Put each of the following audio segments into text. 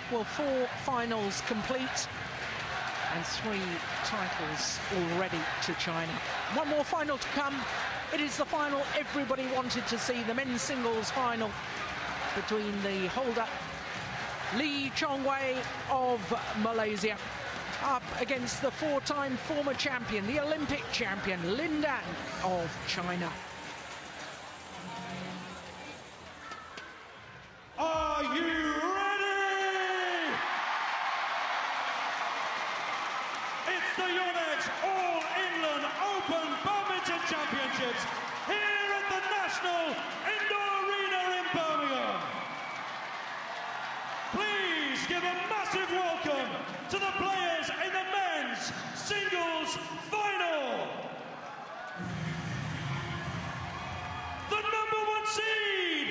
Well, 4 finals complete and 3 titles already to China. One more final to come. It is the final everybody wanted to see, the men's singles final between the holder Chong Wei of Malaysia up against the 4-time former champion, the Olympic champion, Lin Dan of China. Are you ready? It's the Yonex All-England Open Badminton Championships here at the National Indoor Arena in Birmingham. Please give a massive welcome to the players in the men's singles final. The #1 seed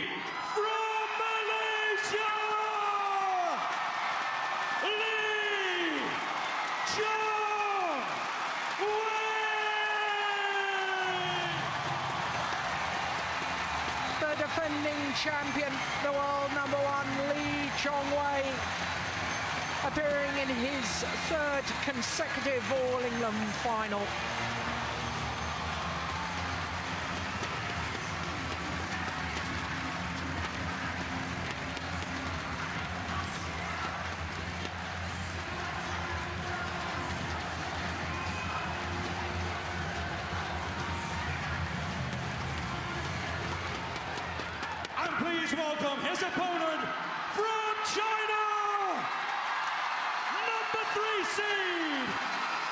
from Malaysia, Chong Wei. The defending champion, the world #1, Chong Wei, appearing in his 3rd consecutive All-England final. And please welcome his opponent from China, #3 seed,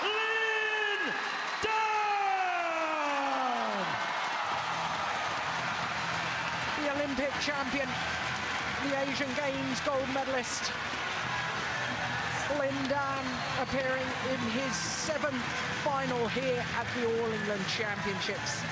Lin Dan. The Olympic champion, the Asian Games gold medalist, Lin Dan, appearing in his 7th final here at the All-England Championships.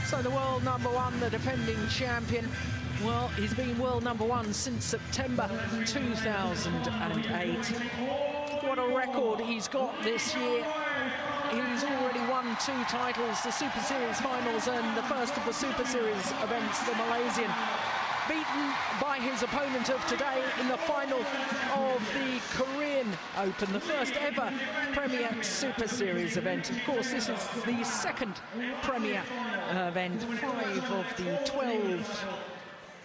So the world #1, the defending champion, well, he's been world #1 since September 2008. What a record he's got this year. He's already won 2 titles, the Super Series finals and the first of the Super Series events, the Malaysian. Beaten by his opponent of today in the final of the Korean Open, the first ever Premier Super Series event. Of course, this is the 2nd Premier event, 5 of the 12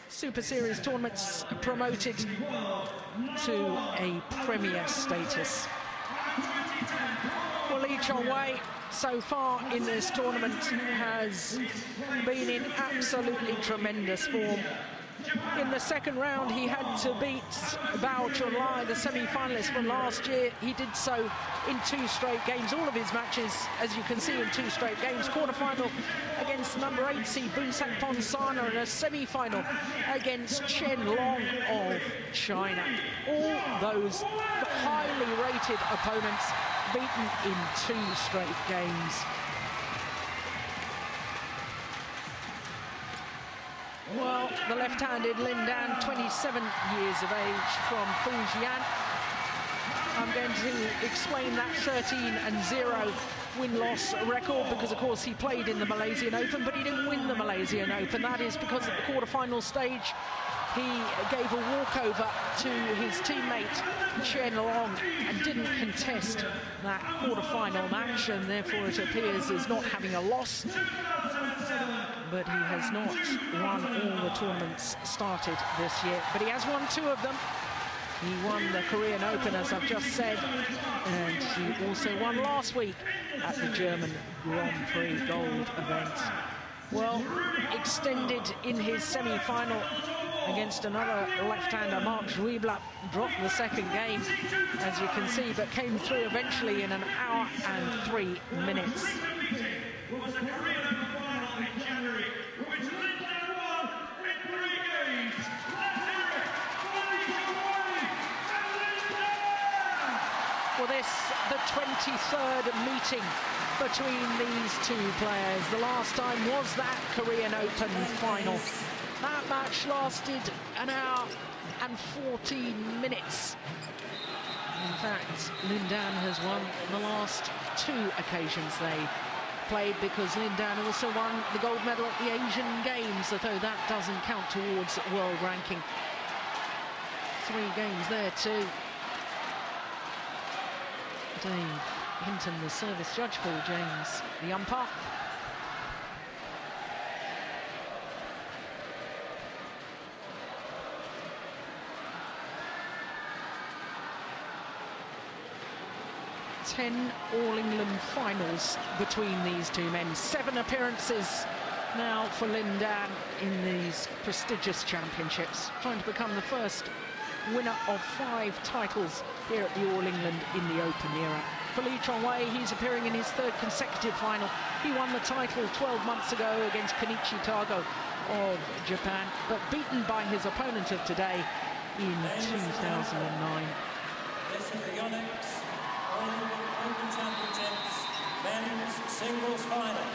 Super Series tournaments promoted to a Premier status. Well, Chong Wei, so far in this tournament, has been in absolutely tremendous form. In the 2nd round, he had to beat Bao Chunlai, the semi-finalist from last year. He did so in 2 straight games. All of his matches, as you can see, in 2 straight games. Quarter-final against the #8 seed Boonsak Ponsana, and a semi-final against Chen Long of China. All those highly rated opponents beaten in 2 straight games. Well, the left-handed Lin Dan, 27 years of age, from Fujian. I'm going to explain that 13-0 win-loss record because, of course, he played in the Malaysian Open, but he didn't win the Malaysian Open. That is because at the quarter-final stage, he gave a walkover to his teammate Chen Long and didn't contest that quarter-final match, and therefore it appears as not having a loss. But he has not won all the tournaments started this year, but he has won 2 of them. He won the Korean Open, as I've just said, and he also won last week at the German Grand Prix Gold event. Well, extended in his semi-final against another left-hander. Mark Schwiebler dropped the second game, as you can see, but came through eventually in 1 hour and 3 minutes. Well, this, the 23rd meeting between these two players. The last time was that Korean Open final. That match lasted 1 hour and 14 minutes. In fact, Lin Dan has won the last 2 occasions they've played, because Lin Dan also won the gold medal at the Asian Games, although that doesn't count towards world ranking. 3 games there too. Dave Hinton, the service judge, Phil James, the umpire. Ten All-England finals between these two men. 7 appearances now for Lin Dan in these prestigious championships, trying to become the first winner of 5 titles here at the All-England in the Open era. For Chong Wei, he's appearing in his 3rd consecutive final. He won the title 12 months ago against Kenichi Tago of Japan, but beaten by his opponent of today in 2009. This is the Yonex All-England Open Championships men's singles final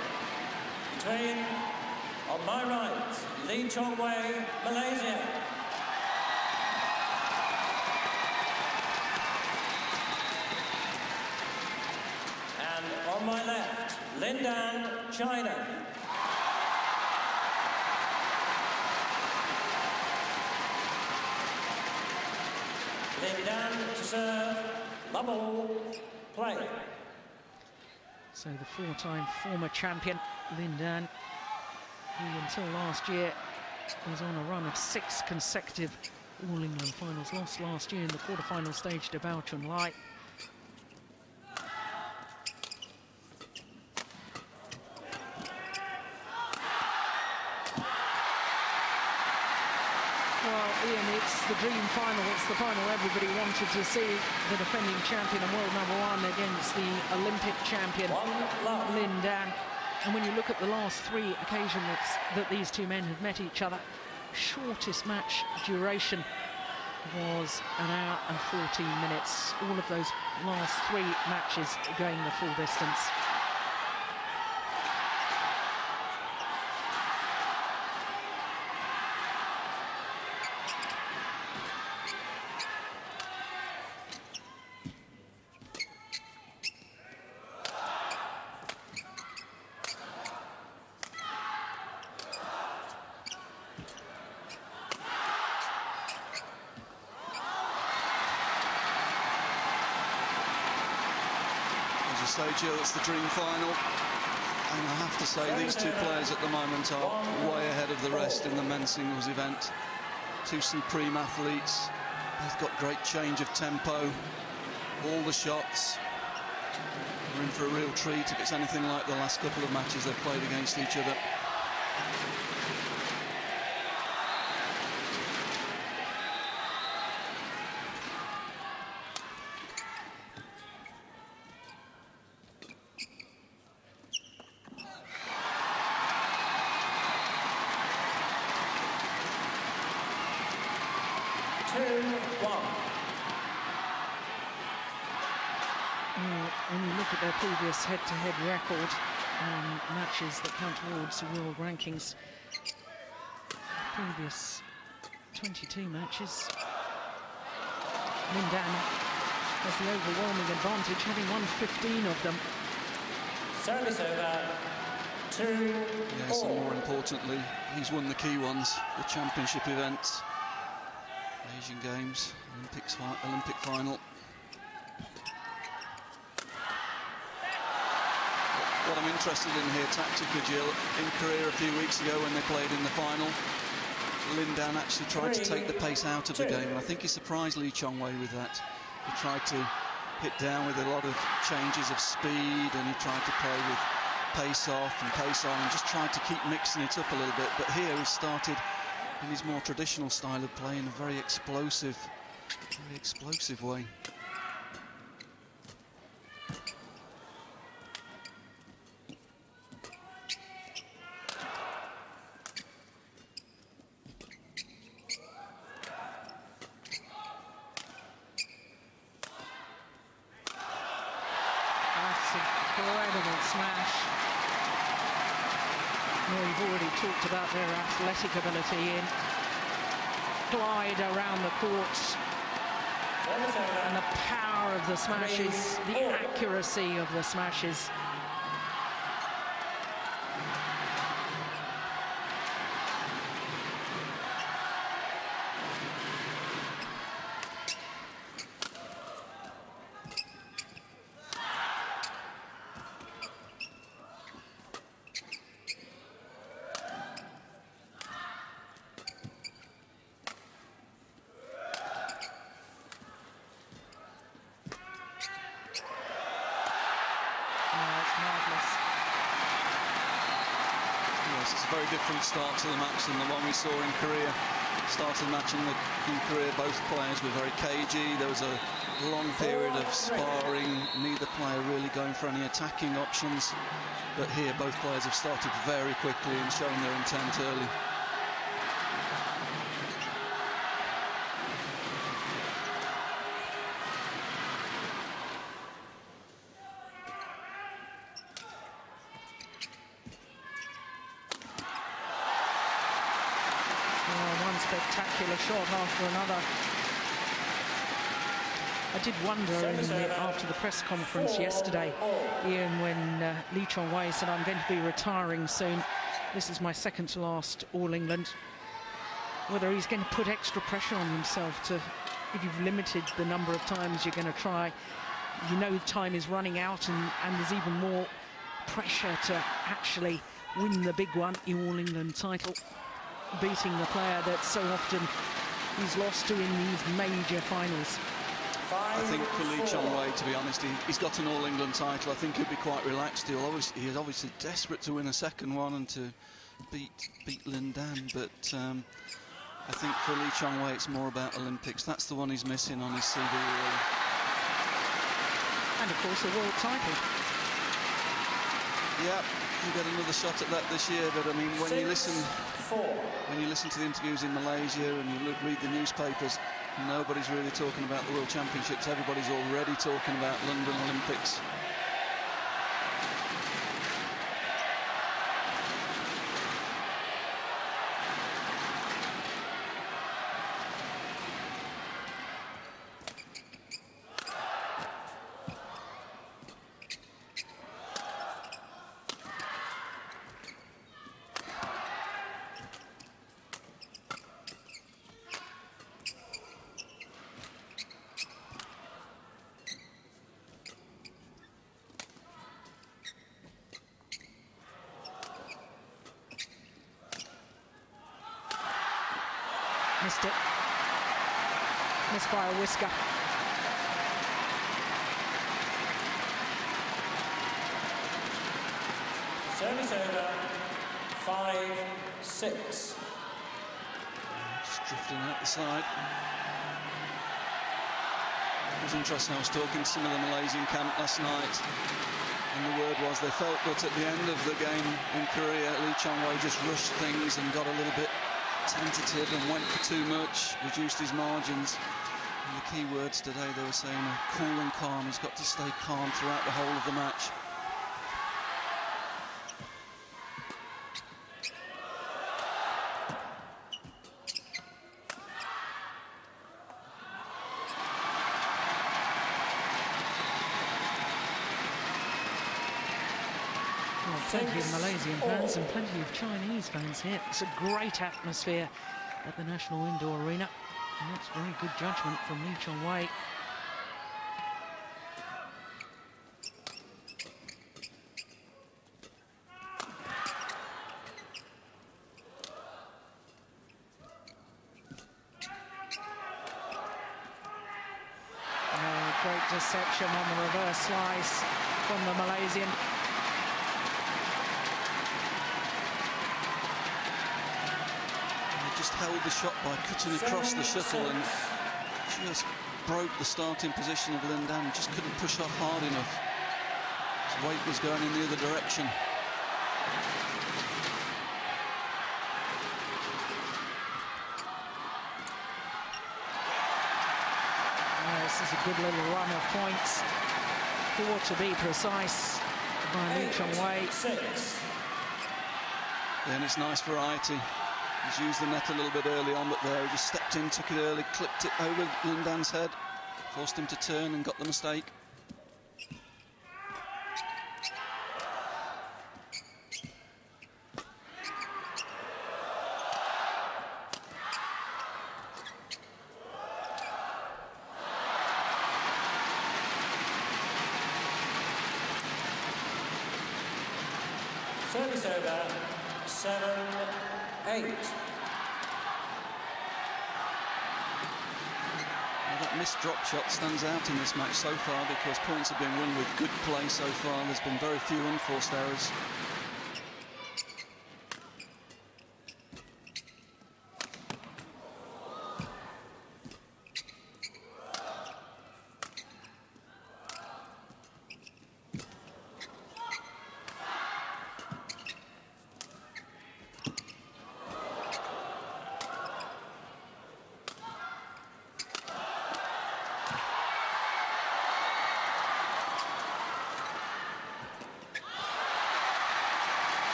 between, on my right, Chong Wei, Malaysia. On my left, Lin Dan, China. Lin Dan to serve, level, play. So the 4-time former champion, Lin Dan, who until last year was on a run of 6 consecutive All-England finals, lost last year in the quarter-final stage to Bao Chunlai. It's the dream final. It's the final everybody wanted to see. The defending champion and world #1 against the Olympic champion, Lin Dan. And when you look at the last 3 occasions that these two men have met each other, shortest match duration was 1 hour and 14 minutes. All of those last 3 matches going the full distance. Jill, it's the dream final, and I have to say these 2 players at the moment are way ahead of the rest in the men's singles event. 2 supreme athletes, both got great change of tempo, all the shots. We're in for a real treat if it's anything like the last couple of matches they've played against each other. When you look at their previous head-to-head record and matches that count towards the world rankings, previous 22 matches, Lin Dan has the overwhelming advantage, having won 15 of them. Service over 2-4. Yes, and more importantly, he's won the key ones, the championship events, Asian Games, Olympic final. What I'm interested in here tactically, Jill, in Korea a few weeks ago when they played in the final, Lin Dan actually tried to take the pace out of the game, and I think he surprised Chong Wei with that. He tried to hit down with a lot of changes of speed, and he tried to play with pace off and pace on, and just tried to keep mixing it up a little bit. But here he started in his more traditional style of play in a very explosive way. Smash. Well, we've already talked about their athletic ability in glide around the courts and the power of the smashes, the accuracy of the smashes. Different start to the match than the one we saw in Korea. Start of the match in Korea, both players were very cagey. There was a long period of sparring, neither player really going for any attacking options. But here, both players have started very quickly and shown their intent early. Spectacular shot after another. I did wonder after the press conference yesterday, Ian, when Lee Chong Wei said, "I'm going to be retiring soon. This is my second to last All England," whether he's going to put extra pressure on himself to, if you've limited the number of times you're going to try, you know time is running out, and there's even more pressure to actually win the big one, the All England title, beating the player that so often he's lost to in these major finals. I think for Lee Chong Wei, to be honest, he's got an All England title. I think he'll be quite relaxed. He's obviously desperate to win a second one and to beat Lin Dan, but I think for Lee Chong Wei it's more about Olympics. That's the one he's missing on his CV really. And of course a world title. Yeah, you get another shot at that this year, but I mean when you listen to the interviews in Malaysia and you read the newspapers, nobody's really talking about the World Championships. Everybody's already talking about London Olympics. Missed it. Missed by a whisker. Service over, 5-6. Just drifting out the side. It was interesting, I was talking to some of the Malaysian camp last night, and the word was they felt that at the end of the game in Korea, Lee Chong Wei just rushed things and got a little bit tentative and went for too much, reduced his margins. And the key words today, they were saying cool and calm. He's got to stay calm throughout the whole of the match. Plenty of Malaysian fans and plenty of Chinese fans here. It's a great atmosphere at the National Indoor Arena. And that's very good judgment from Lee Chong Wei. Great deception on the reverse slice from the Malaysian. held the shot by cutting across the shuttle and just broke the starting position of Lin Dan. Just couldn't push off hard enough. His weight was going in the other direction. This is a good little run of points. 4 to be precise by Chong Wei. Yeah, and it's nice variety. He's used the net a little bit early on, but there he just stepped in, took it early, clipped it over Lin Dan's head, forced him to turn and got the mistake. Service over, 7-8. Well, that missed drop shot stands out in this match so far because points have been won with good play so far. There's been very few unforced errors.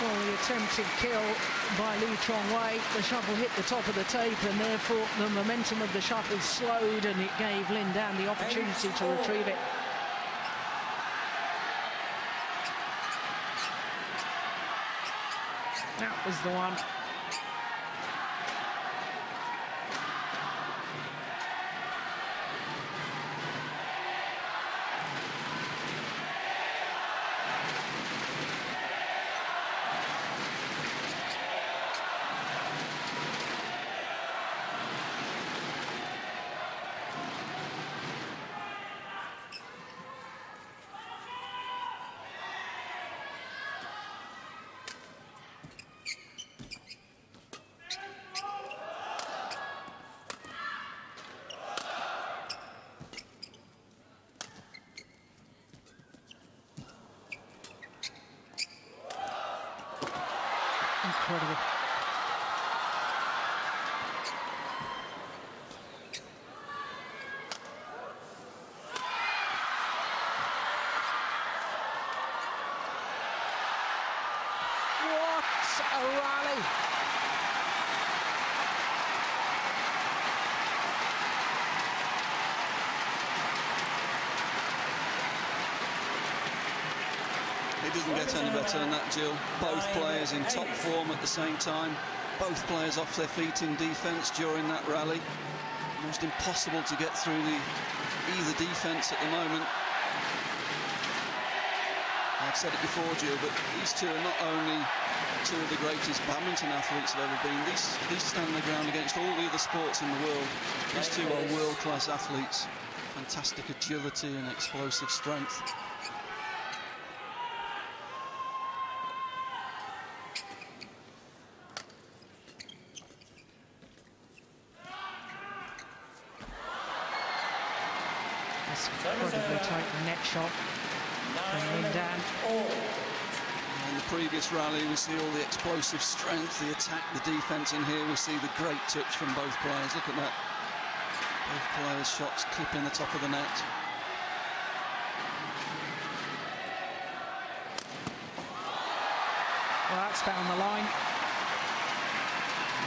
Well, the attempted kill by Chong Wei, the shuttle hit the top of the tape and therefore the momentum of the shuttle slowed and it gave Lin Dan the opportunity to retrieve it. That was the one. Incredible. What a rally. It doesn't get any better than that, Jill. Both players in top form at the same time. Both players off their feet in defence during that rally. Almost impossible to get through either defence at the moment. I've said it before, Jill, but these two are not only two of the greatest badminton athletes have ever been. These stand their ground against all the other sports in the world. These two are world-class athletes. Fantastic agility and explosive strength. Incredibly tight net shot from Lin Dan. In the previous rally, we see all the explosive strength, the attack, the defence. In here, we see the great touch from both players. Look at that. Both players' shots clipping the top of the net. Well, that's found the line.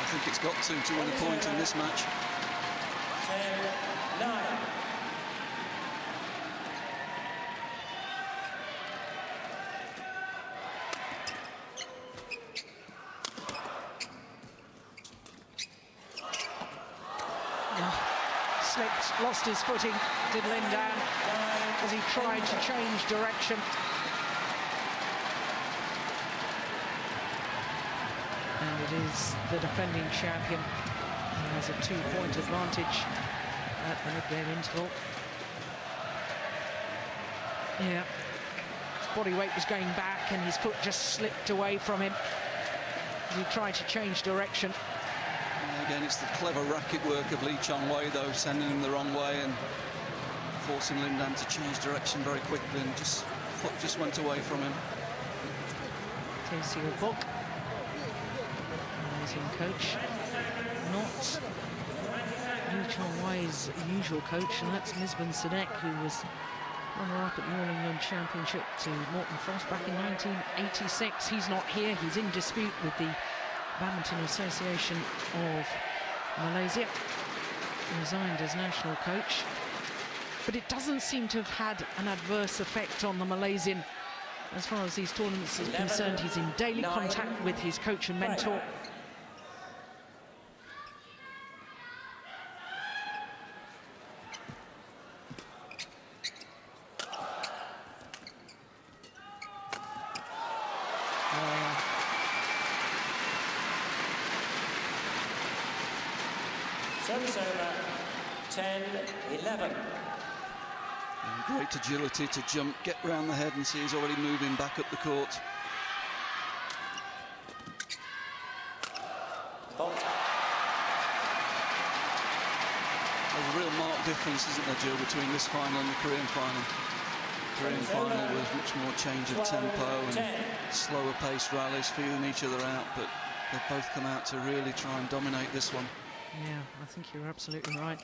I think it's got to win a point in this match. 10-9. Slipped, lost his footing, did Lin Dan, as he tried to change direction. And it is the defending champion who has a 2-point advantage at the mid-game interval. Yeah, his body weight was going back and his foot just slipped away from him. He tried to change direction. And again, it's the clever racket work of Chong Wei, though, sending him the wrong way and forcing Lin Dan to change direction very quickly, and foot just went away from him. Tasio Book, amazing coach. Not Chong Wei's usual coach, and that's Misbah Sadek, who was runner-up at the All England Championship to Morton Frost back in 1986. He's not here. He's in dispute with the Badminton Association of Malaysia. He resigned as national coach. But it doesn't seem to have had an adverse effect on the Malaysian. As far as these tournaments are concerned, he's in daily contact with his coach and mentor. Service over, 10-11. Great agility to jump, get round the head, and see he's already moving back up the court. There's a real marked difference, isn't there, Jill, between this final and the Korean final. The Korean final was much more change of tempo and slower paced rallies, feeling each other out, but they've both come out to really try and dominate this one. Yeah, I think you're absolutely right.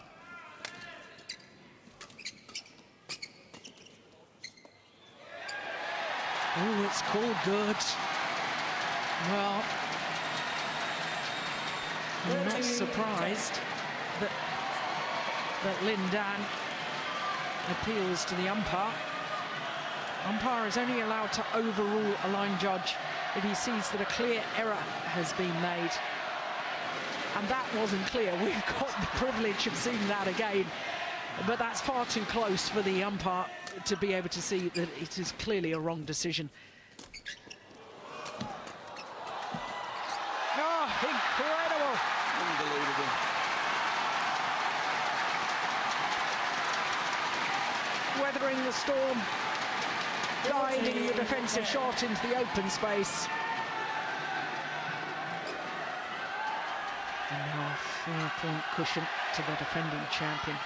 Oh, it's called good. Well, I'm not surprised that Lin Dan appeals to the umpire. Umpire is only allowed to overrule a line judge if he sees that a clear error has been made. And that wasn't clear. We've got the privilege of seeing that again. But that's far too close for the umpire to be able to see that it is clearly a wrong decision. Oh, incredible! Unbelievable. Weathering the storm, guiding the defensive shot into the open space. And now a 4-point cushion to the defending champion.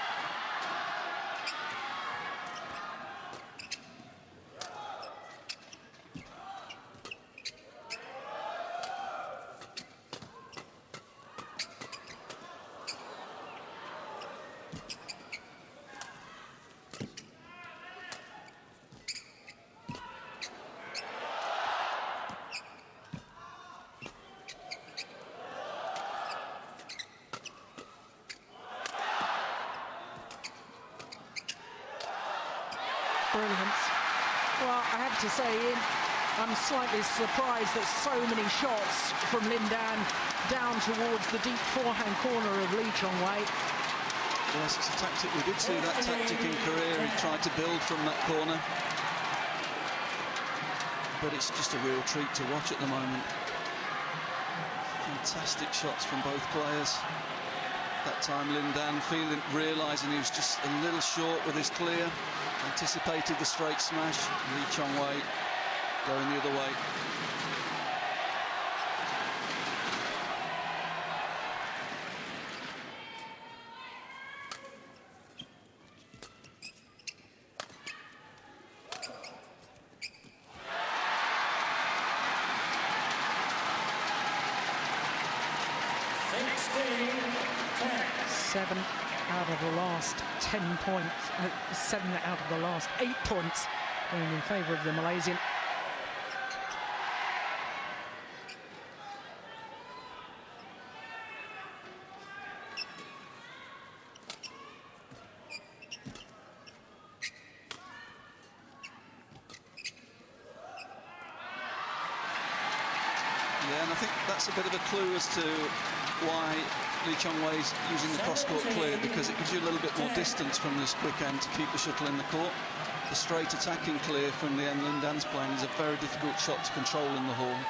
Brilliant. Well, I have to say, Ian, I'm slightly surprised that so many shots from Lin Dan down towards the deep forehand corner of Chong Wei. Yes, it's a tactic. We did see that tactic in Korea. He tried to build from that corner. But it's just a real treat to watch at the moment. Fantastic shots from both players. That time Lin Dan realising he was just a little short with his clear. Anticipated the straight smash. Chong Wei going the other way. Seven out of the last 10 points, 7 out of the last 8 points going in favour of the Malaysian. Yeah, and I think that's a bit of a clue as to why Chong Wei's using the cross-court clear, because it gives you a little bit more distance from this quick end to keep the shuttle in the court. The straight attacking clear from the end Lin Dan's playing is a very difficult shot to control in the horn.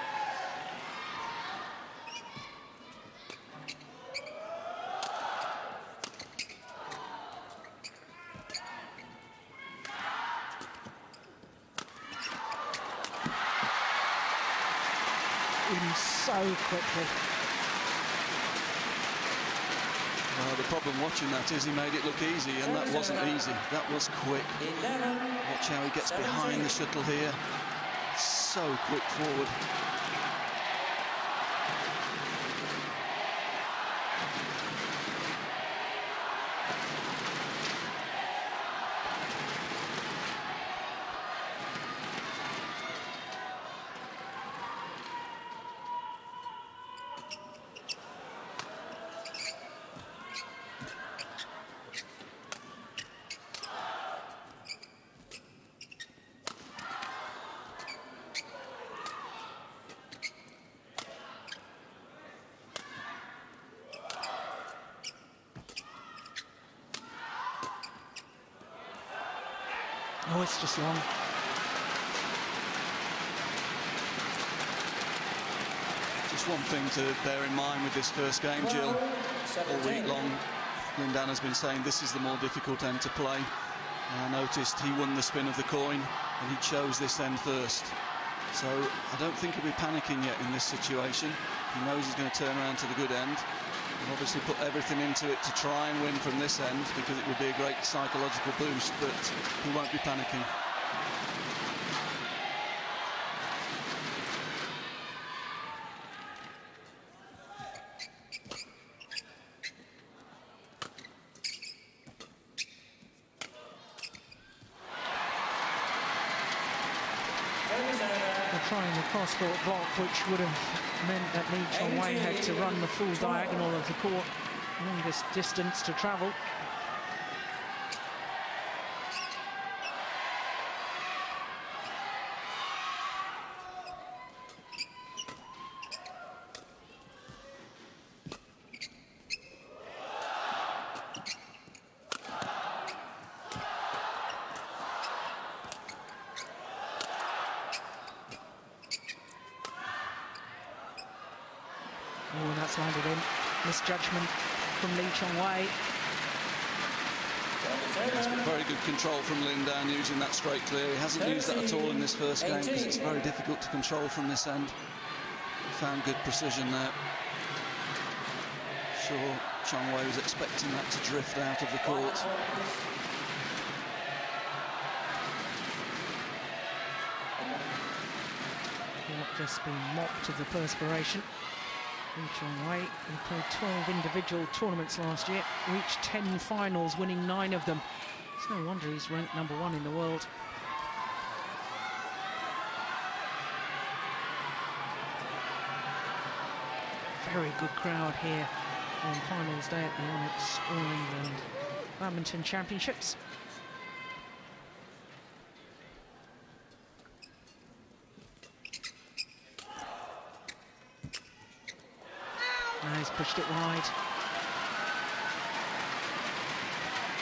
happened so quickly. Well, the problem watching that is he made it look easy, and that wasn't easy. That was quick. Watch how he gets behind the shuttle here. So quick forward. Oh, it's just long. Just one thing to bear in mind with this first game, Jill. All week long, Lin Dan has been saying this is the more difficult end to play. And I noticed he won the spin of the coin, and he chose this end first. So I don't think he'll be panicking yet in this situation. He knows he's going to turn around to the good end. He'll obviously put everything into it to try and win from this end, because it would be a great psychological boost, but he won't be panicking. Trying the cross-court block, which would have meant that Chong Wei had to run the full diagonal of the court, longest distance to travel. Oh, and that's landed in. Misjudgment from Chong Wei. It's been very good control from Lin Dan using that straight clear. He hasn't used that at all in this first game because it's very difficult to control from this end. He found good precision there. Sure, Chong Wei was expecting that to drift out of the court. Not just been mopped of the perspiration. Chong Wei, he played 12 individual tournaments last year, reached 10 finals, winning 9 of them. It's no wonder he's ranked #1 in the world. Very good crowd here on finals day at the Yonex All England Badminton Championships. Now he's pushed it wide.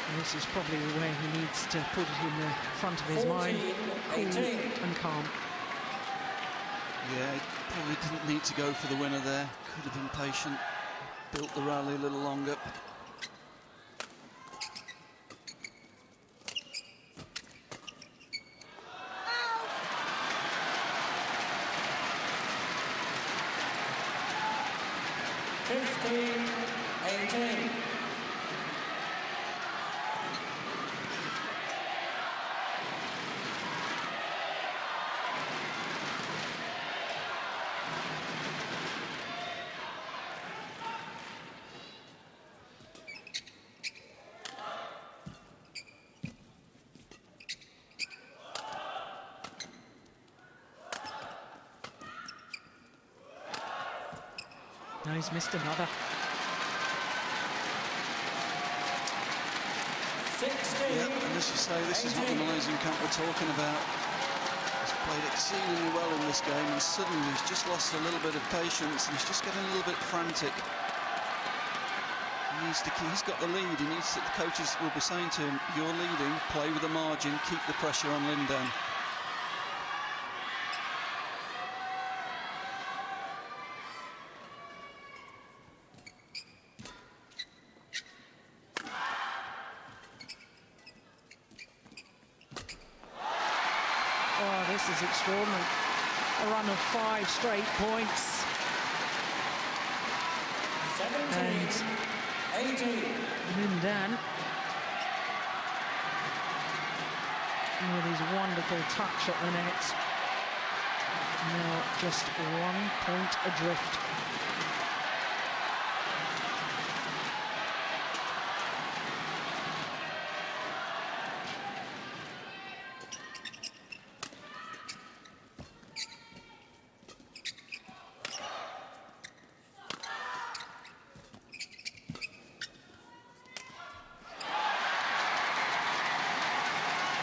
And this is probably where he needs to put it in the front of his mind. Cool and calm. Yeah, he probably didn't need to go for the winner there. Could have been patient, built the rally a little longer. No, he's missed another. 16. Yeah, and as you say, this is what the Malaysian camp were talking about. He's played exceedingly well in this game, and suddenly he's just lost a little bit of patience, and he's just getting a little bit frantic. He needs to keep, he's got the lead. He needs to, the coaches will be saying to him, "You're leading. Play with the margin. Keep the pressure on Lin Dan." Oh, this is extraordinary. A run of 5 straight points. And 18. Lin Dan, with his wonderful touch at the net, now just 1 point adrift.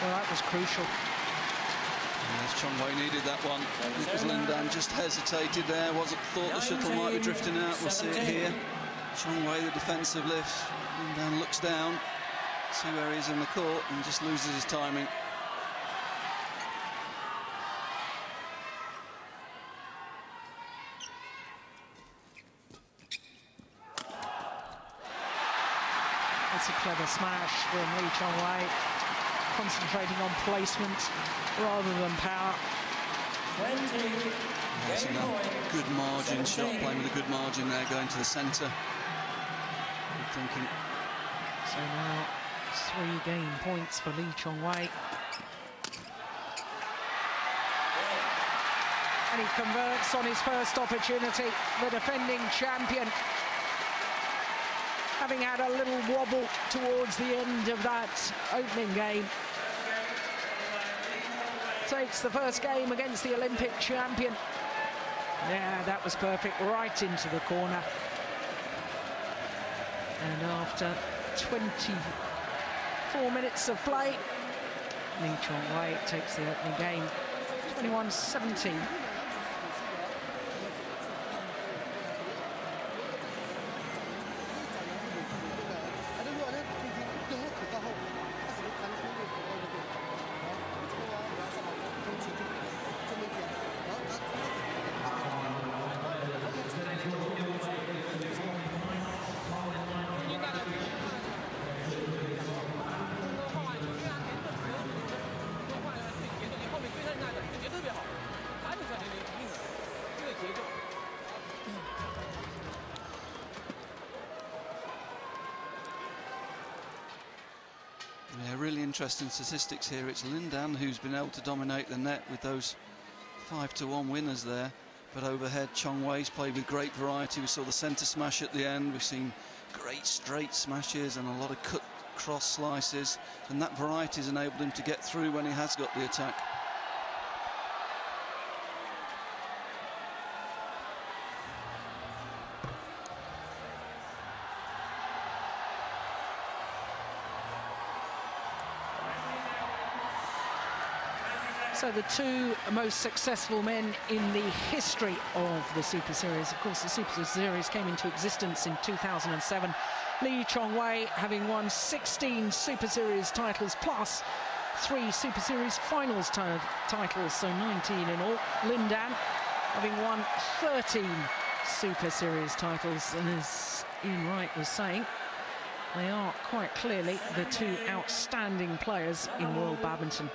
Well, that was crucial. Yes, Chong Wei needed that one. Because Lin Dan just hesitated there, thought the shuttle might be drifting out. We'll see it here. Chong Wei, the defensive lift. Lin Dan looks down, see where he is in the court, and just loses his timing. That's a clever smash from Chong Wei, concentrating on placement rather than power. 20. That's a good margin shot, playing with a good margin there, going to the centre. Good thinking. So now 3 game points for Chong Wei. And he converts on his first opportunity, the defending champion. Having had a little wobble towards the end of that opening game. Takes the first game against the Olympic champion. Yeah, that was perfect, right into the corner. And after 24 minutes of play, Chong Wei takes the opening game, 21-17. Yeah, really interesting statistics here. It's Lin Dan who's been able to dominate the net with those 5-1 winners there. But overhead, Chong Wei's played with great variety. We saw the centre smash at the end. We've seen great straight smashes and a lot of cut cross slices. And that variety has enabled him to get through when he has got the attack. So the 2 most successful men in the history of the Super Series. Of course, the Super Series came into existence in 2007. Chong Wei having won 16 Super Series titles plus 3 Super Series finals titles, so 19 in all. Lin Dan having won 13 Super Series titles, and as Ian Wright was saying, they are quite clearly the 2 outstanding players in world badminton.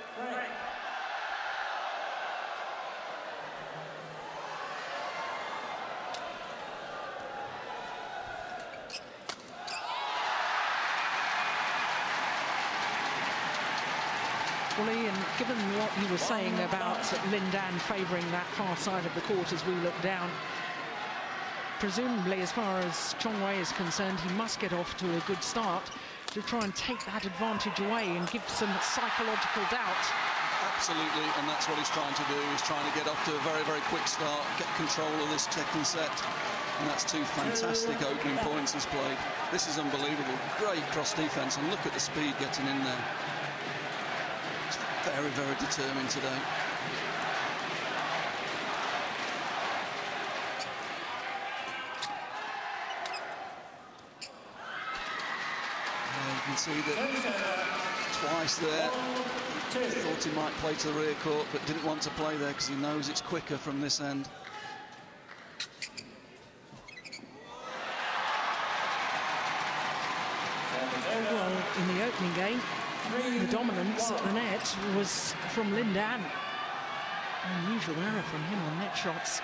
Well, Ian, given what you were saying about Lin Dan favouring that far side of the court as we look down, presumably, as far as Chong Wei is concerned, he must get off to a good start to try and take that advantage away and give some psychological doubt. Absolutely, and that's what he's trying to do. He's trying to get off to a very, very quick start, get control of this second set. And that's 2 fantastic opening points he's played. This is unbelievable. Great cross defence, and look at the speed getting in there. Very, very determined today. You can see that twice there. He thought he might play to the rear court, but didn't want to play there because he knows it's quicker from this end. Well, in the opening game, the dominance at the net was from Lin Dan. Unusual error from him on net shots.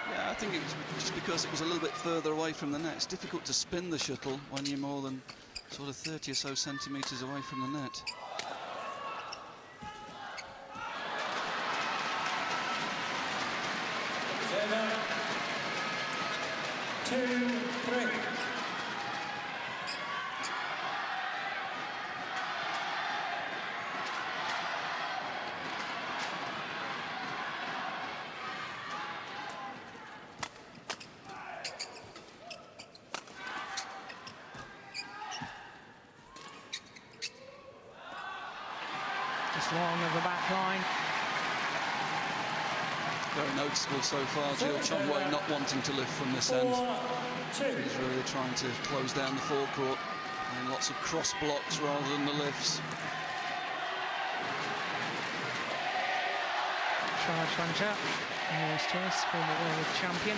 Yeah, I think it was just because it was a little bit further away from the net. It's difficult to spin the shuttle when you're more than sort of 30 or so centimetres away from the net. Seven, 2, 3. Just long of the back line. Very noticeable so far, Jill. Chong Wei not wanting to lift from this end. He's really trying to close down the forecourt. And lots of cross blocks rather than the lifts. Charge Fancha, nearest to us, former world champion.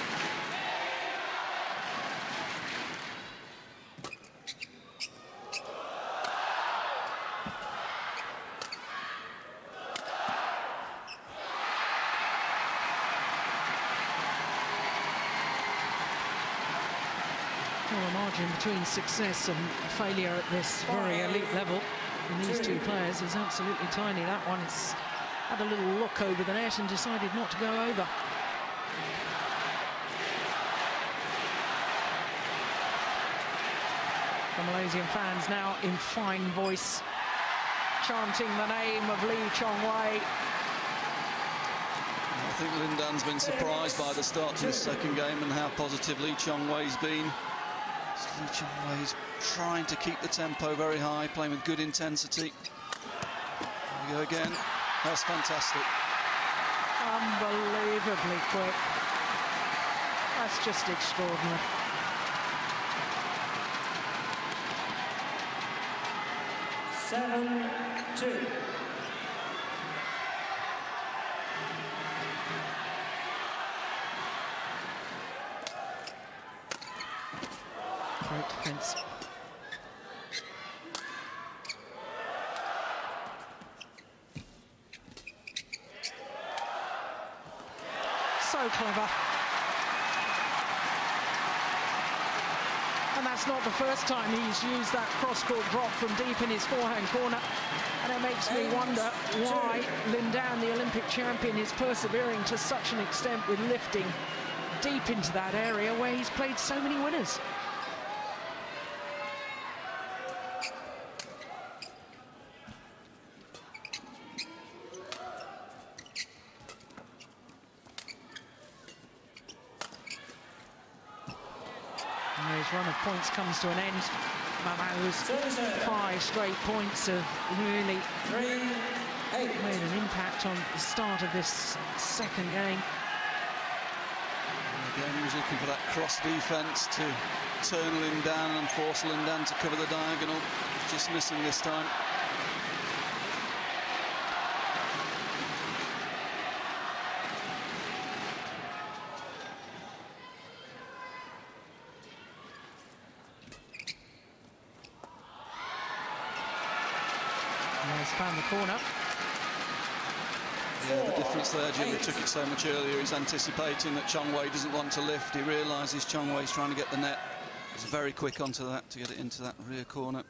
Well, the margin between success and failure at this very elite level in these two players is absolutely tiny. That one's had a little look over the net and decided not to go over. The Malaysian fans now in fine voice chanting the name of Chong Wei. I think Lin Dan's been surprised by the start to this second game and how positive Chong Wei's been. Chong Wei's trying to keep the tempo very high, playing with good intensity. There we go again. That's fantastic. Unbelievably quick. That's just extraordinary. Seven, 2. Great defence. So clever. And that's not the first time he's used that cross-court drop from deep in his forehand corner. And it makes me wonder why Lin Dan, the Olympic champion, is persevering to such an extent with lifting deep into that area where he's played so many winners. His run of points comes to an end. Mamau's 5 straight points have really made an impact on the start of this second game. Again, he was looking for that cross defence to turn Lin Dan and force Lin Dan to cover the diagonal. Just missing this time. He's found the corner. Yeah, the difference there, Jim, he took it so much earlier. He's anticipating that Chong Wei doesn't want to lift. He realises Chong Wei's trying to get the net. He's very quick onto that to get it into that rear corner.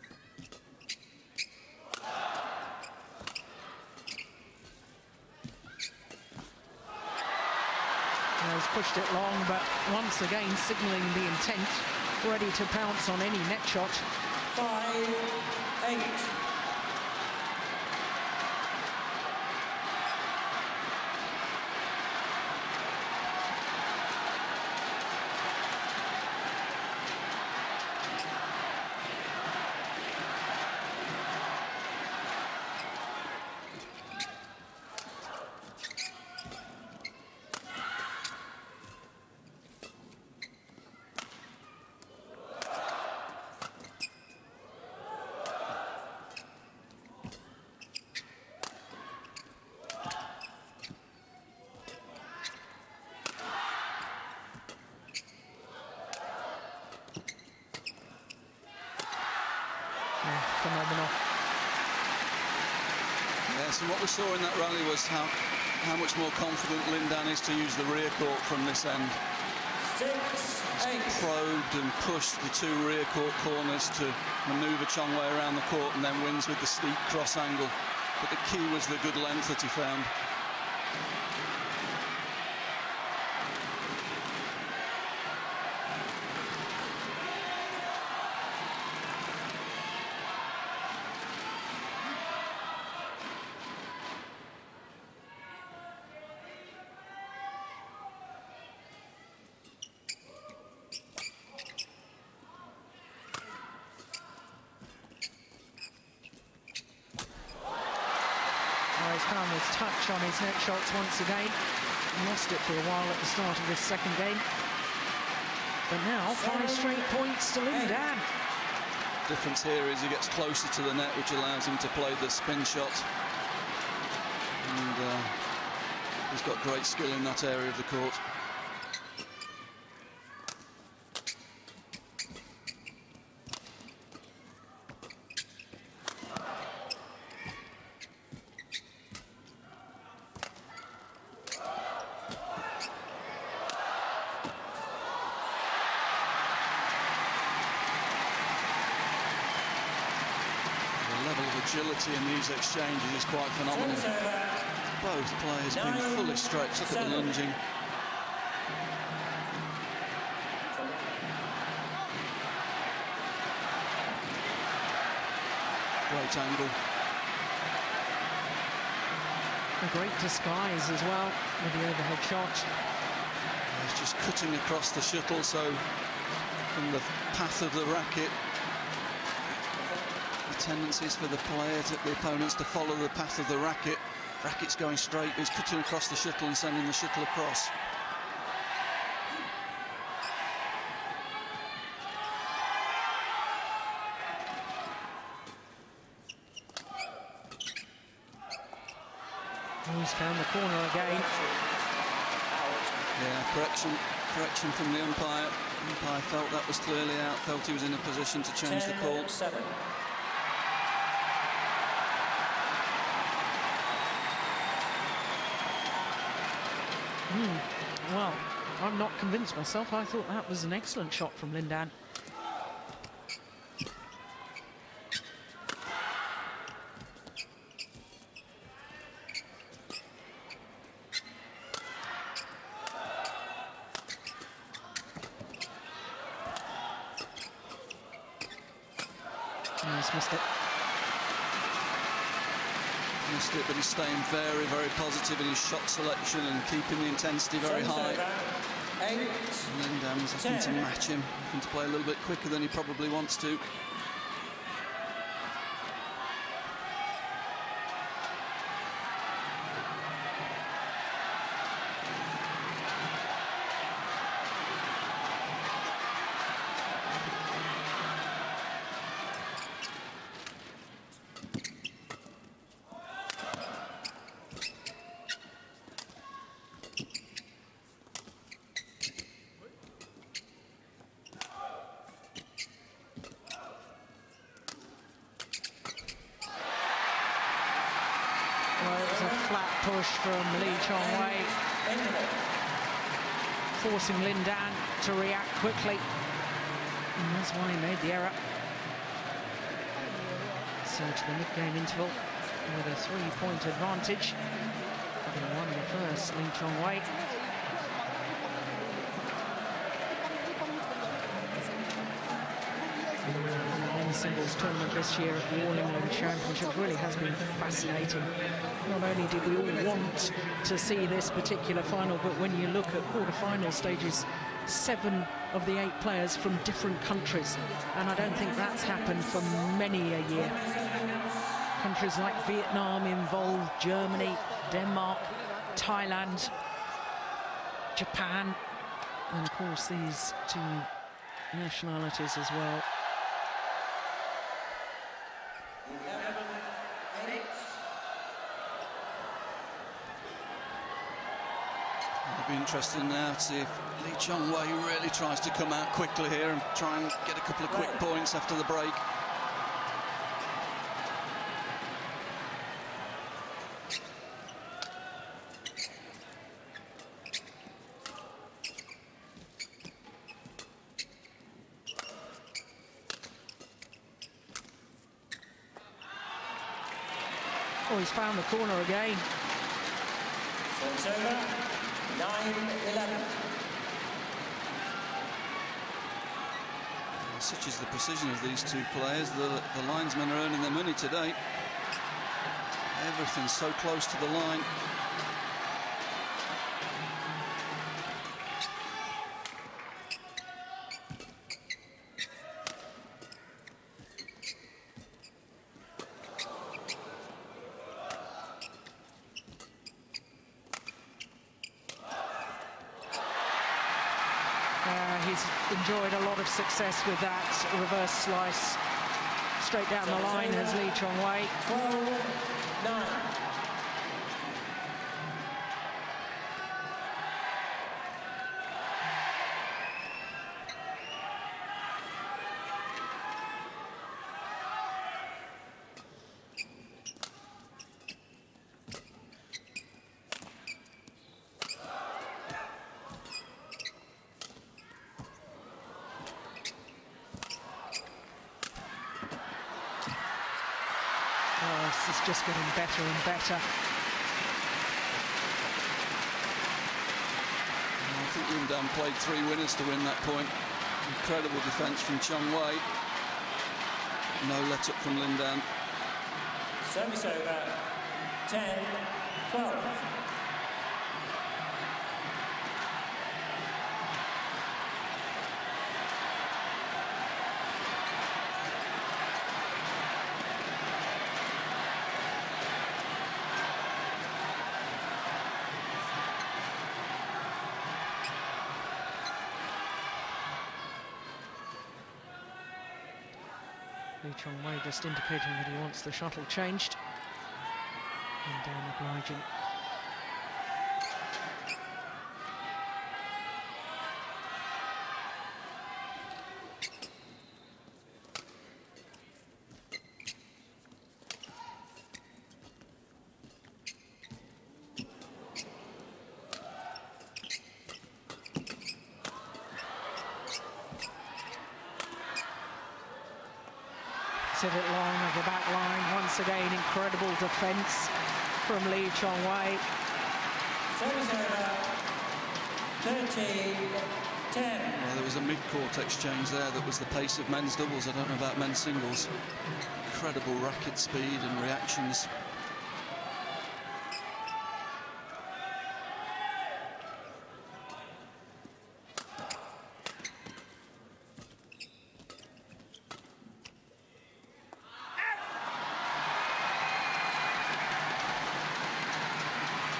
He's pushed it long, but once again signalling the intent, ready to pounce on any net shot. 5, 8. Yes, and what we saw in that rally was how much more confident Lin Dan is to use the rear court from this end. 6-8. He's probed and pushed the two rear court corners to manoeuvre Chong Wei around the court and then wins with the steep cross angle. But the key was the good length that he found. He's found his touch on his net shots once again. He lost it for a while at the start of this second game. But now, 5 straight points to Lin Dan. Difference here is he gets closer to the net, which allows him to play the spin shot. And he's got great skill in that area of the court. Agility in these exchanges is quite phenomenal. Both players being fully stretched. Look at the lunging. Great angle. A great disguise as well with the overhead shot. He's just cutting across the shuttle, so from the path of the racket, tendencies for the opponents to follow the path of the racket. Racket's going straight, he's cutting across the shuttle and sending the shuttle across. He's found the corner again. Yeah, correction from the umpire. The umpire felt that was clearly out, felt he was in a position to change the call. 10-7. Well, I'm not convinced myself. I thought that was an excellent shot from Lin Dan. He's missed it. Missed it, but he's staying very, very positive in his shot selection and keeping the intensity very high. Lin Dan's having to match him, having to play a little bit quicker than he probably wants to. Well, it was a flat push from Chong Wei, forcing Lin Dan to react quickly. And that's why he made the error. So to the mid-game interval with a 3-point advantage. He won the first, Chong Wei. The singles tournament this year at the All England Championship really has been fascinating. Not only did we all want to see this particular final, but when you look at quarter-final stages, 7 of the 8 players from different countries, and I don't think that's happened for many a year. Countries like Vietnam involved, Germany, Denmark, Thailand, Japan, and of course these 2 nationalities as well. It'll be interesting now to see if Chong Wei really tries to come out quickly here and try and get a couple of quick points after the break. Oh, he's found the corner again. It's over. 9-11. Such is the precision of these two players. The linesmen are earning their money today. Everything's so close to the line. He's enjoyed a lot of success with that reverse slice straight down the line as Lee Chong Wei. 12-9. This is just getting better and better. I think Lin Dan played 3 winners to win that point. Incredible defence from Chong Wei. No let-up from Lin Dan. Service over. 10-12. Lee Chong Wei just indicating that he wants the shuttle changed. And Dan obliging. Hit it long of the back line. Once again, incredible defence from Lee Chong Wei. Service over. 13-10. Well, there was a mid-court exchange there that was the pace of men's doubles. I don't know about men's singles. Incredible racket speed and reactions.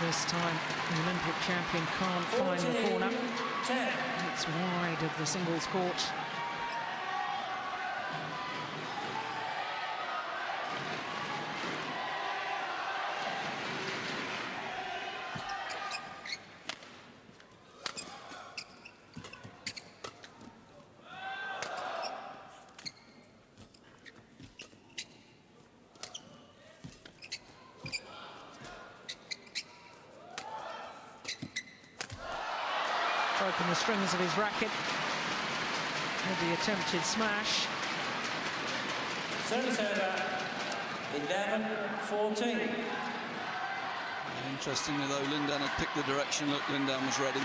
This time, the Olympic champion can't find the corner. It's wide of the singles court. Broken the strings of his racket with the attempted smash. Service over. 11-14. Interestingly though, Lin Dan had picked the direction. Look, Lin Dan was ready.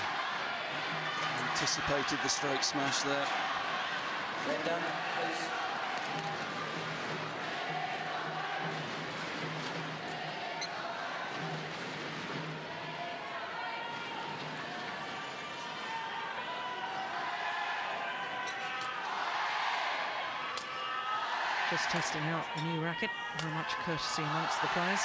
Anticipated the straight smash there. Lin Dan, please. Just testing out the new racket. Very much courtesy amongst the players.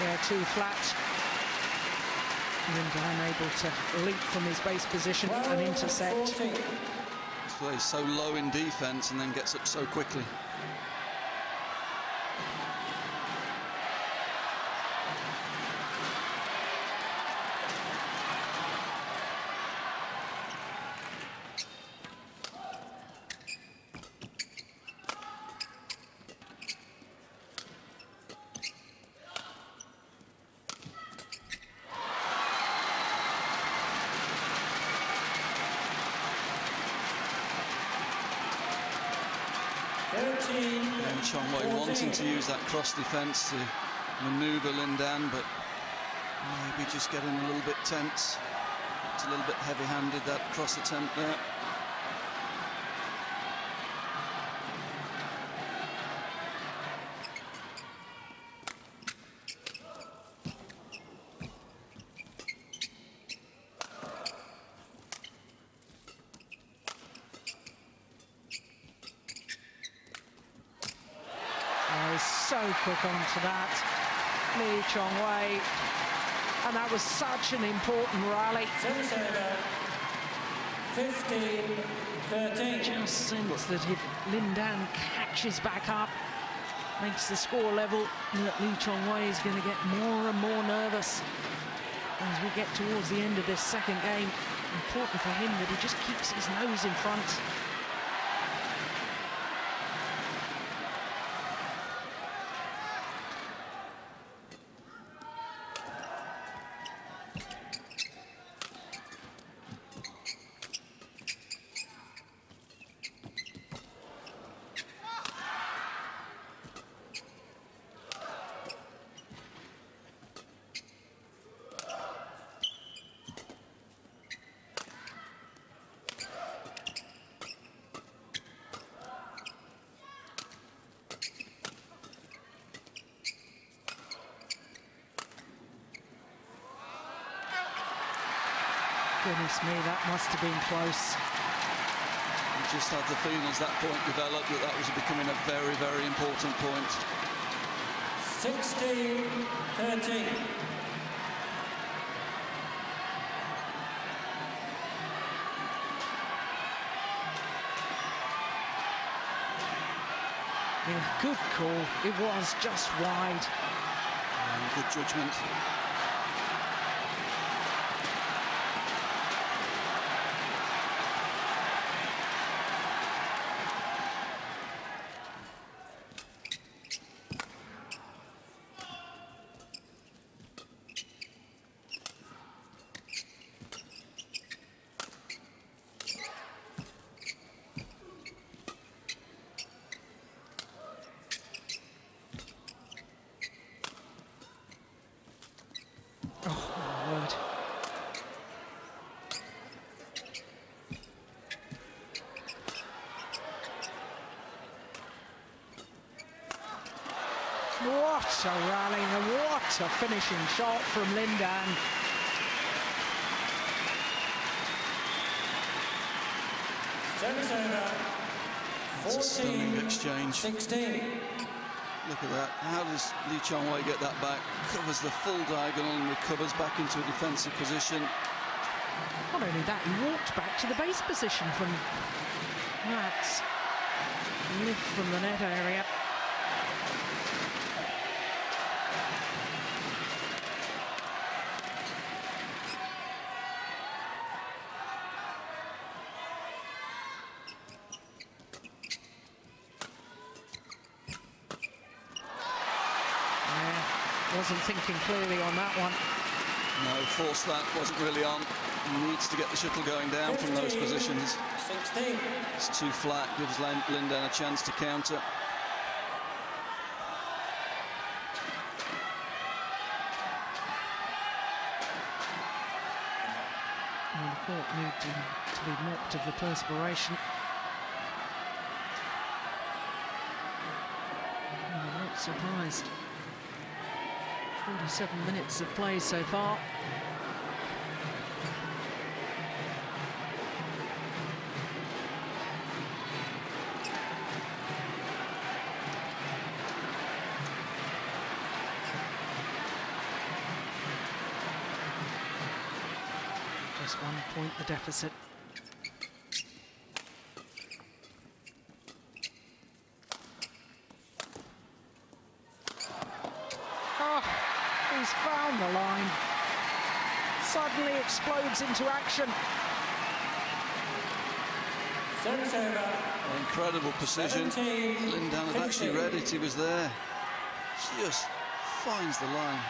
Yeah, too flat. Lin Dan able to leap from his base position and intercept. This plays so low in defence and then gets up so quickly. 13. And Chong Wei wanting to use that cross defence to manoeuvre Lin Dan, but maybe just getting a little bit tense. It's a little bit heavy-handed, that cross attempt there. So quick onto that, Chong Wei, and that was such an important rally. Service over. 15-13. Just sense that if Lin Dan catches back up, makes the score level, that Chong Wei is going to get more and more nervous as we get towards the end of this second game. Important for him that he just keeps his nose in front. Goodness me, that must have been close. You just had the feeling as that point developed that that was becoming a very, very important point. 16-13. Yeah, good call. It was just wide. Good judgment. What a rally and what a finishing shot from Lin Dan. Service over. It's a stunning exchange. 16. Look at that. How does Chong Wei get that back? Covers the full diagonal and recovers back into a defensive position. Not only that, he walked back to the base position from that lift from the net area. Wasn't thinking clearly on that one. No, force that wasn't really on. He needs to get the shuttle going down 15, from those positions. 16. It's too flat, gives Lin Dan a chance to counter. And the court needed to be mopped of the perspiration. I'm not surprised. 47 minutes of play so far. Just 1 point the deficit. He's found the line. Suddenly explodes into action. Service over. Incredible precision. 17, Lin Dan had actually 15. read it, he was there. Just finds the line.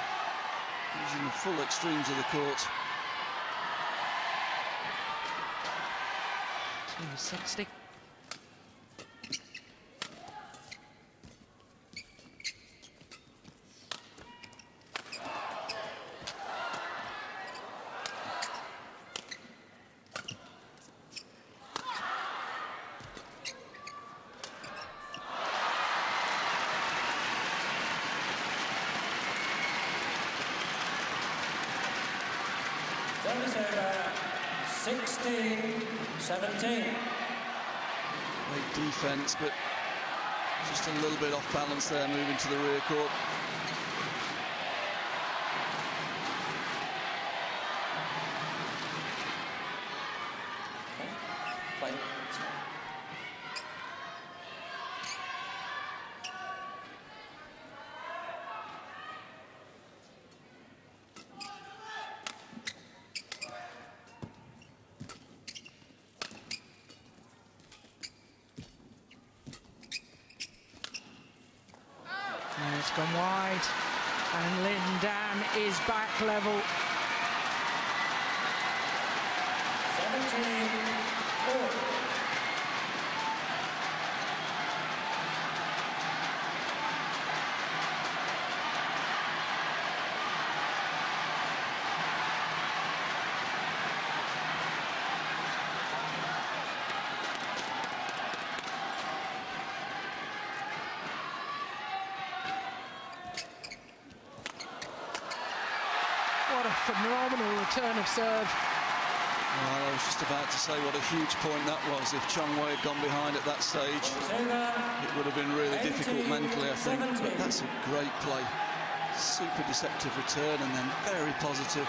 Using the full extremes of the court. 260. Service over. 16-17. Great defence, but just a little bit off balance there, moving to the rear court. Play. And it's gone wide, and Lin Dan is back level. 17-4. What a phenomenal return of serve. Well, I was just about to say what a huge point that was. If Chong Wei had gone behind at that stage, it would have been really difficult mentally, I think. But that's a great play. Super deceptive return and then very positive.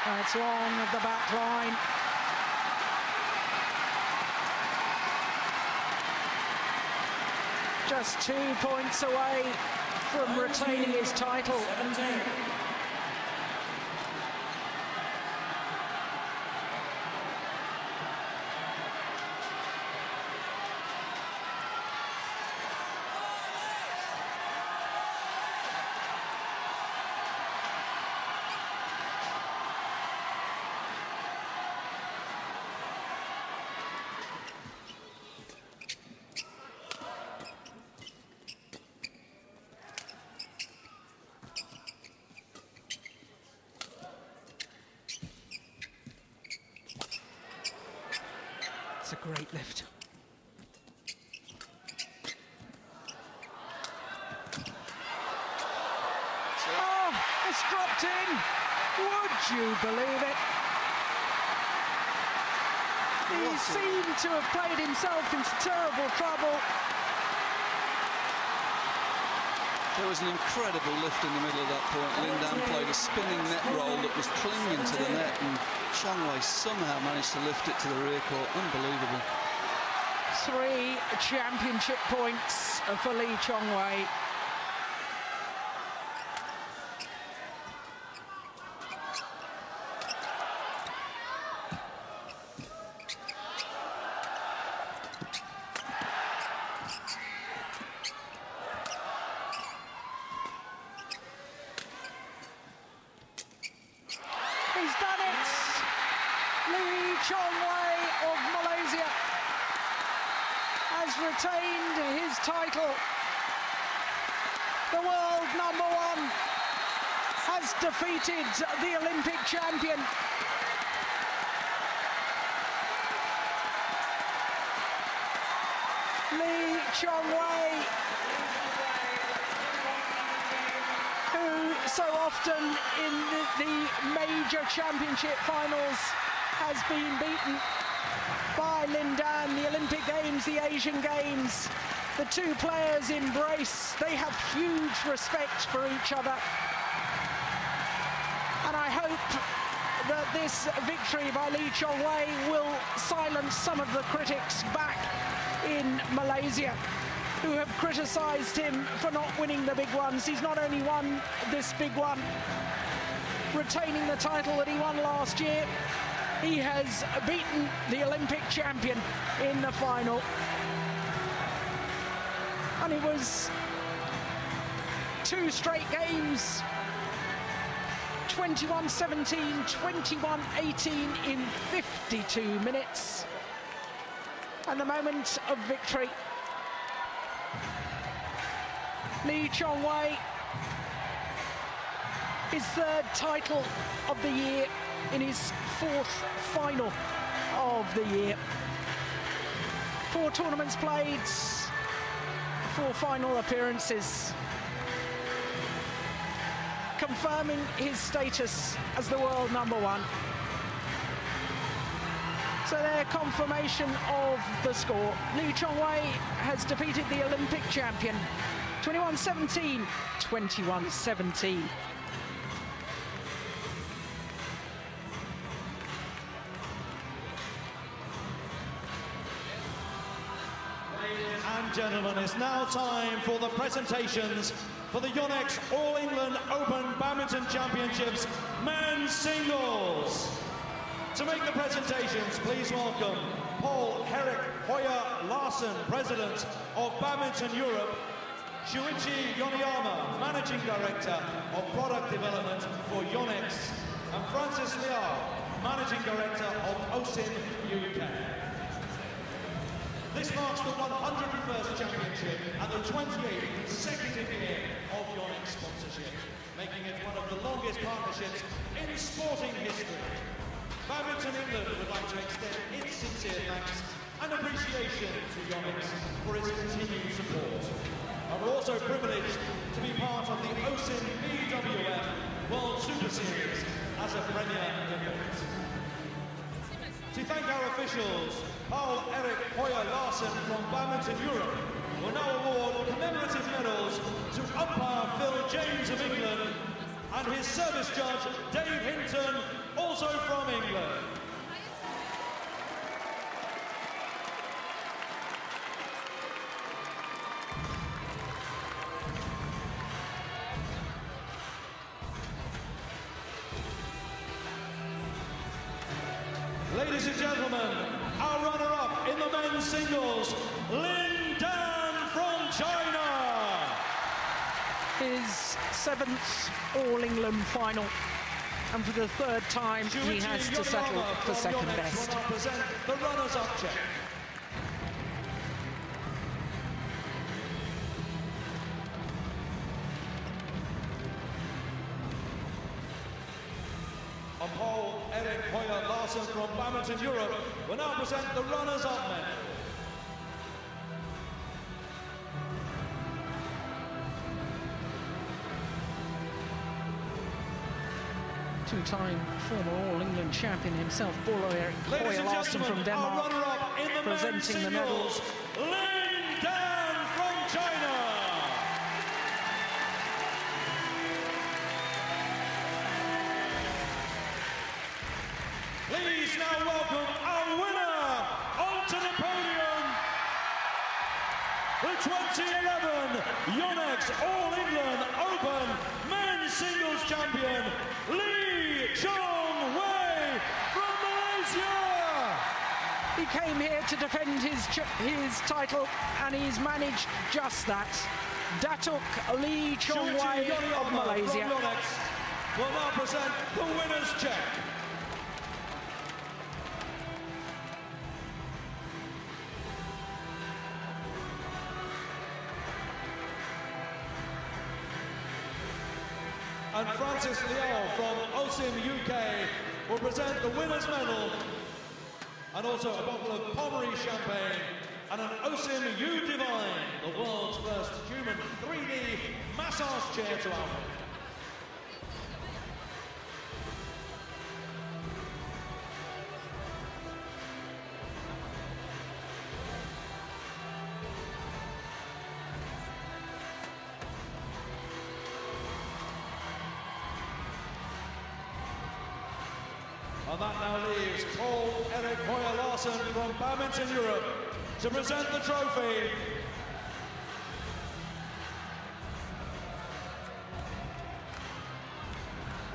That's long of the back line. Just 2 points away from retaining his title. 17. It's a great lift. Oh, it's dropped in. Would you believe it? He seemed to have played himself into terrible trouble. There was an incredible lift in the middle of that point. Lin Dan played a spinning net roll that was clinging to the net, and Chong Wei somehow managed to lift it to the rear court. Unbelievable. 3 championship points for Chong Wei. He's done it! Chong Wei of Malaysia has retained his title. The world #1 has defeated the Olympic champion. Chong Wei, who so often in the major championship finals has been beaten by Lin Dan. The Olympic Games, the Asian Games, the two players embrace. They have huge respect for each other. And I hope that this victory by Chong Wei will silence some of the critics back in Malaysia who have criticised him for not winning the big ones. He's not only won this big one, retaining the title that he won last year, he has beaten the Olympic champion in the final. And it was 2 straight games, 21-17, 21-18 in 52 minutes. And the moment of victory. Chong Wei, his third title of the year in his fourth final of the year. 4 tournaments played, 4 final appearances, confirming his status as the world #1. So their confirmation of the score. Chong Wei has defeated the Olympic champion, 21-17, 21-17. Ladies and gentlemen, it's now time for the presentations for the Yonex All England Open Badminton Championships men's singles. To make the presentations, please welcome Paul-Erik Hoyer Larsen, President of Badminton Europe, Shuichi Yoneyama, Managing Director of Product Development for Yonex, and Francis Liao, Managing Director of OSIM UK. This marks the 101st championship and the 28th consecutive year of Yonex sponsorship, making it one of the longest partnerships in sporting history. Badminton England would like to extend its sincere thanks and appreciation to Yonex for its continued support. And we're also privileged to be part of the OSIM BWF World Superseries as a premier event. To thank our officials, Paul-Erik Hoyer Larsen from Badminton Europe will now award commemorative medals to umpire Phil James of England and his service judge Dave Hinton, also from England. Ladies and gentlemen, our runner-up in the men's singles, Lin Dan from China. His 7th All-England final, and for the 3rd time he has to settle for second best. Will now present the runners-up check. And Paul-Erik Hoyer Larsen from Badminton Europe will now present the runners-up medal. Two-time former All-England champion himself, Paul-Erik Hoyer Larsen from Denmark, presenting the medals. Lin Dan from China. Please now welcome our winner onto the podium, the 2011 Yonex All England Open Men's Singles Champion, Chong Wei from Malaysia. He came here to defend his title, and he's managed just that. Datuk Chong Wei of Malaysia will now present the winner's check. And Francis Liao from OSIM UK will present the winner's medal and also a bottle of Pommery champagne and an OSIM U Divine, the world's first human 3D massage chair to our And that now leaves Paul-Erik Hoyer Larsen from Badminton Europe to present the trophy.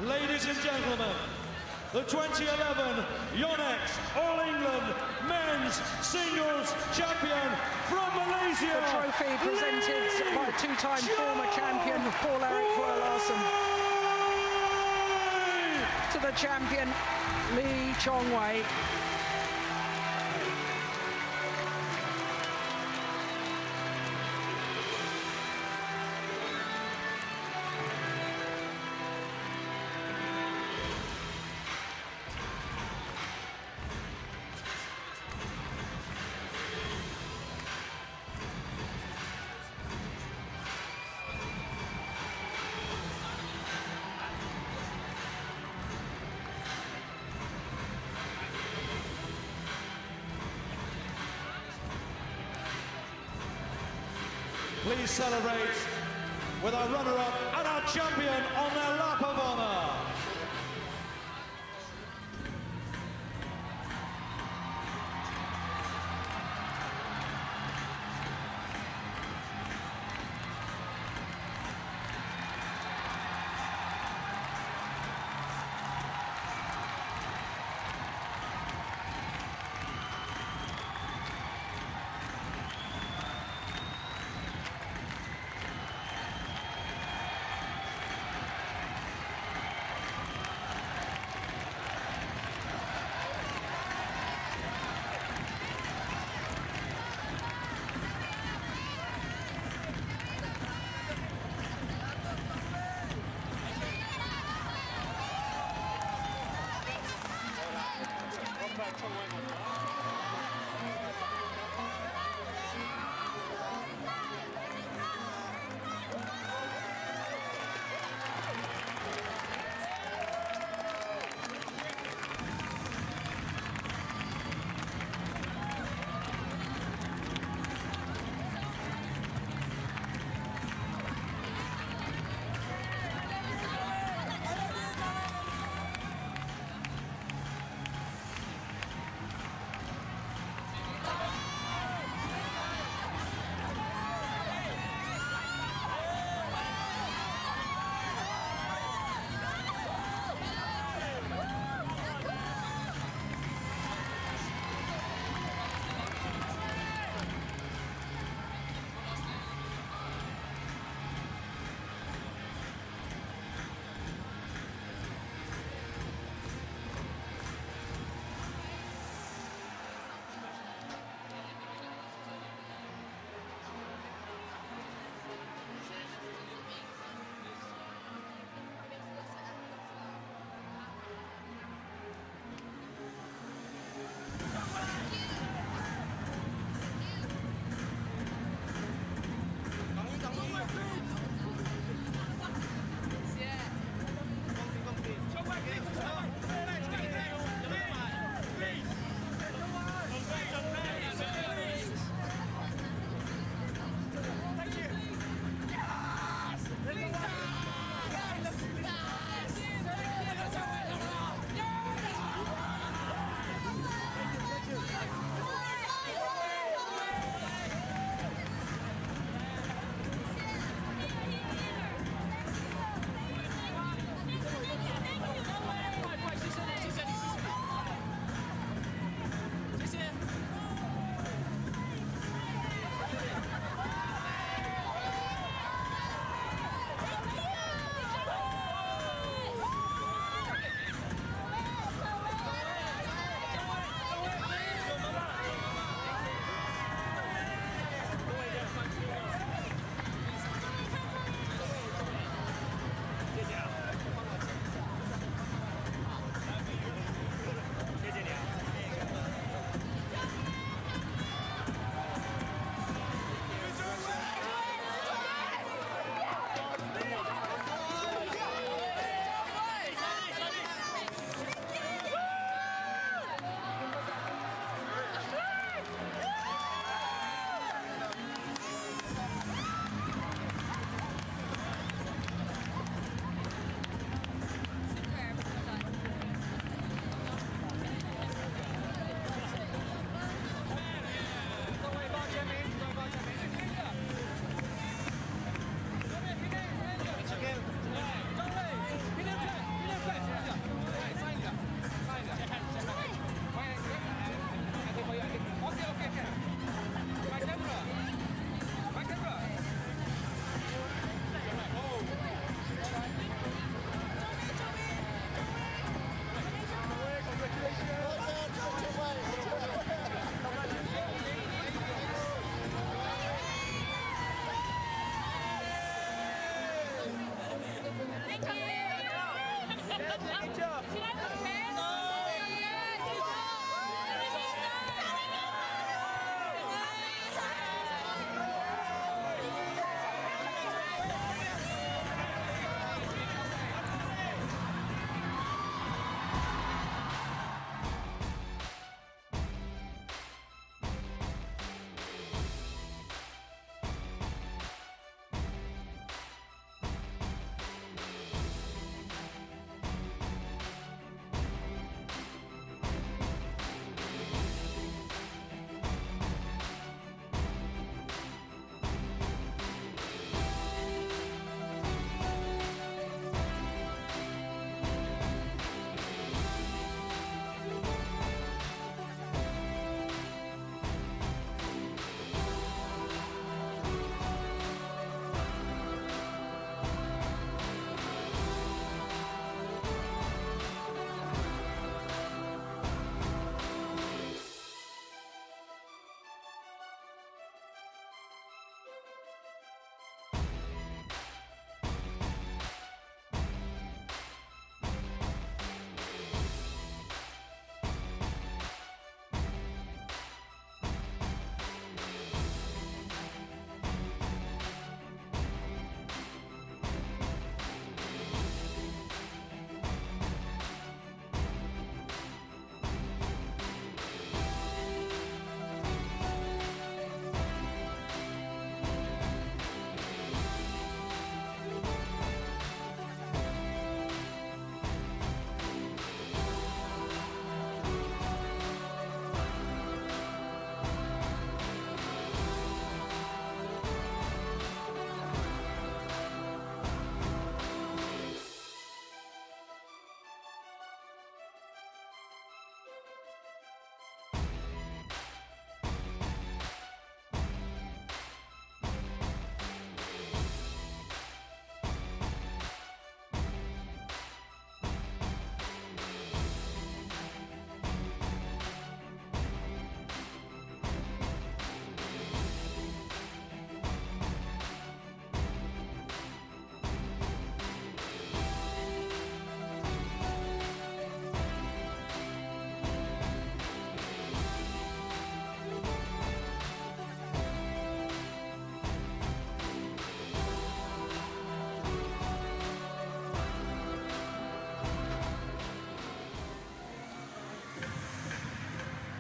Ladies and gentlemen, the 2011 Yonex All England Men's Singles Champion from Malaysia. The trophy presented by two-time former champion Paul-Erik Hoyer Larsen to the champion Chong Wei. we celebrate with our runner-up and our champion on their lap of honour.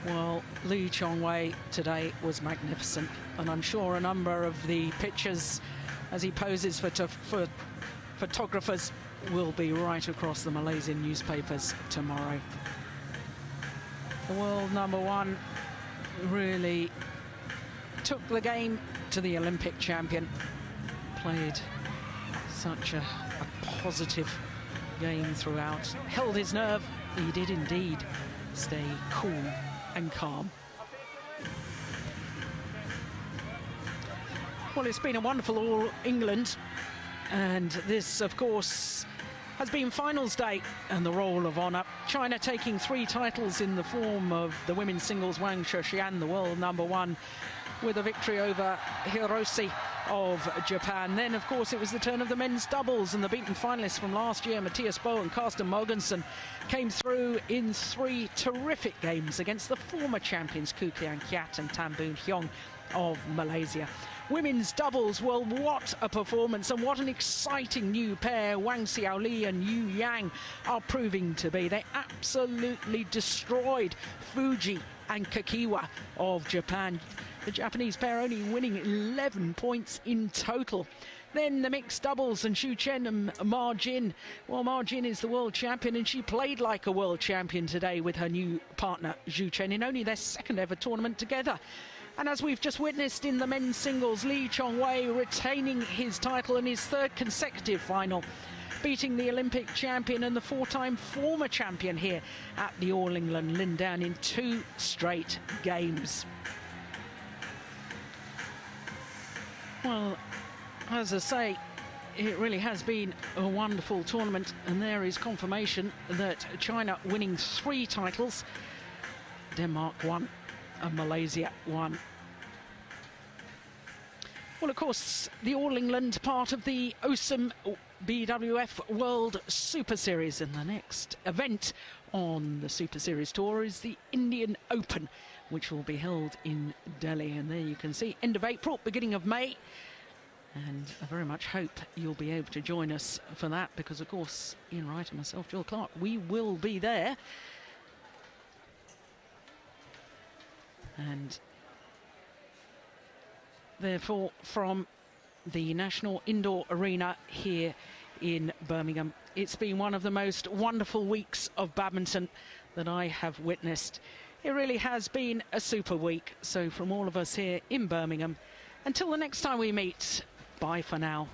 Well, Chong Wei today was magnificent, and I'm sure a number of the pictures as he poses for photographers will be right across the Malaysian newspapers tomorrow. The world #1 really took the game to the Olympic champion, played such a positive game throughout, held his nerve. He did indeed stay cool and calm. Well, it's been a wonderful All England, and this, of course, has been finals day and the Roll of Honour. China taking 3 titles in the form of the women's singles Wang Shixian, the world #1, with a victory over Hirose of Japan. Then, of course, it was the turn of the men's doubles, and the beaten finalists from last year, Matthias Boe and Carsten Mogensen, came through in 3 terrific games against the former champions Koo Kian Kiat and Tan Boon Hyong of Malaysia. Women's doubles, well, what a performance, and what an exciting new pair Wang Xiaoli and Yu Yang are proving to be. They absolutely destroyed Fuji and Kakiwa of Japan. The Japanese pair only winning 11 points in total. Then the mixed doubles, and Xu Chen and Ma Jin. Well, Ma Jin is the world champion, and she played like a world champion today with her new partner Xu Chen in only their 2nd ever tournament together. And as we've just witnessed in the men's singles, Chong Wei retaining his title in his 3rd consecutive final, beating the Olympic champion and the 4-time former champion here at the All England, Lin Dan, in 2 straight games. Well, as I say, it really has been a wonderful tournament, and there is confirmation that China winning 3 titles, Denmark 1 and Malaysia 1. Well, of course, the All England part of the awesome BWF World Superseries, and the next event on the Super Series tour is the Indian Open, which will be held in Delhi. And there you can see, end of April, beginning of May. And I very much hope you'll be able to join us for that, because, of course, Ian Wright and myself, Jill Clark, we will be there. And therefore, from the National Indoor Arena here in Birmingham, it's been one of the most wonderful weeks of badminton that I have witnessed. It really has been a super week. So from all of us here in Birmingham, until the next time we meet, bye for now.